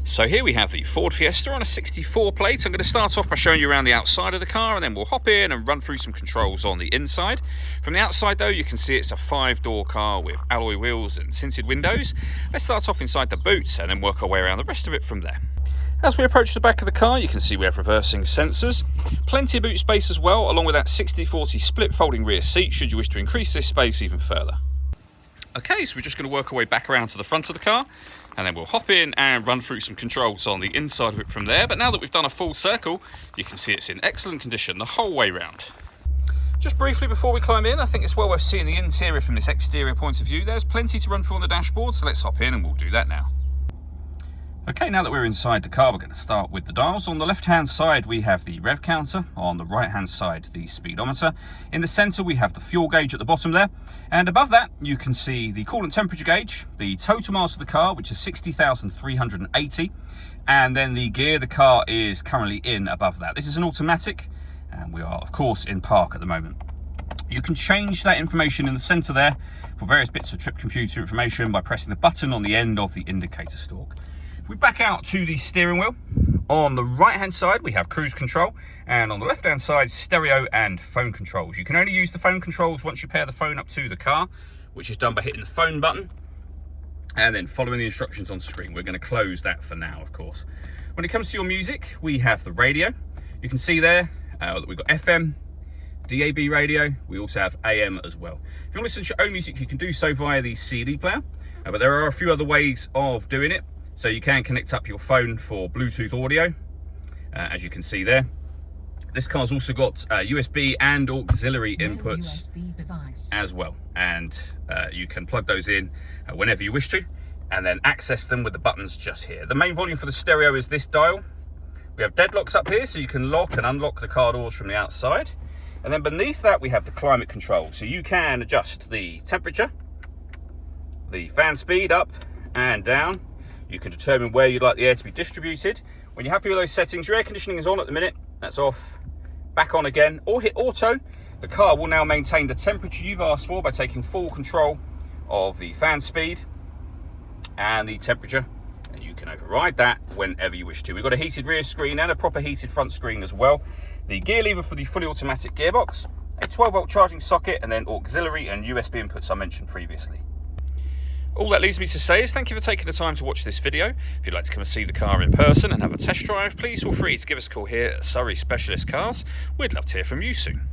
So here we have the Ford Fiesta on a 64 plate. I'm going to start off by showing you around the outside of the car, and then we'll hop in and run through some controls on the inside. From the outside though, you can see it's a 5-door car with alloy wheels and tinted windows. Let's start off inside the boot and then work our way around the rest of it from there. As we approach the back of the car, you can see we have reversing sensors, plenty of boot space as well, along with that 60/40 split folding rear seat should you wish to increase this space even further. Okay, so we're just going to work our way back around to the front of the car, and then we'll hop in and run through some controls on the inside of it from there. But now that we've done a full circle, you can see it's in excellent condition the whole way round. Just briefly before we climb in, I think it's well worth seeing the interior from this exterior point of view. There's plenty to run through on the dashboard, so let's hop in and we'll do that now. Okay, now that we're inside the car, we're going to start with the dials. On the left-hand side, we have the rev counter. On the right-hand side, the speedometer. In the centre, we have the fuel gauge at the bottom there. And above that, you can see the coolant temperature gauge, the total miles of the car, which is 60,380. And then the gear the car is currently in above that. This is an automatic, and we are, of course, in park at the moment. You can change that information in the centre there for various bits of trip computer information by pressing the button on the end of the indicator stalk. If we back out to the steering wheel, on the right hand side we have cruise control, and on the left hand side stereo and phone controls. You can only use the phone controls once you pair the phone up to the car, which is done by hitting the phone button and then following the instructions on screen. We're going to close that for now, of course. When it comes to your music, we have the radio. You can see there that we've got FM, DAB radio. We also have AM as well. If you want to listen to your own music, you can do so via the CD player, but there are a few other ways of doing it. So you can connect up your phone for Bluetooth audio, as you can see there. This car's also got USB and auxiliary inputs as well. And you can plug those in whenever you wish to, and then access them with the buttons just here. The main volume for the stereo is this dial. We have deadlocks up here, so you can lock and unlock the car doors from the outside. And then beneath that, we have the climate control. So you can adjust the temperature, the fan speed up and down. You can determine where you'd like the air to be distributed. When you're happy with those settings, your air conditioning is on at the minute. That's off, back on again, or hit auto. The car will now maintain the temperature you've asked for by taking full control of the fan speed and the temperature. And you can override that whenever you wish to. We've got a heated rear screen and a proper heated front screen as well. The gear lever for the fully automatic gearbox, a 12-volt charging socket, and then auxiliary and USB inputs I mentioned previously. All that leaves me to say is thank you for taking the time to watch this video. If you'd like to come and see the car in person and have a test drive, please feel free to give us a call here at Surrey Specialist Cars. We'd love to hear from you soon.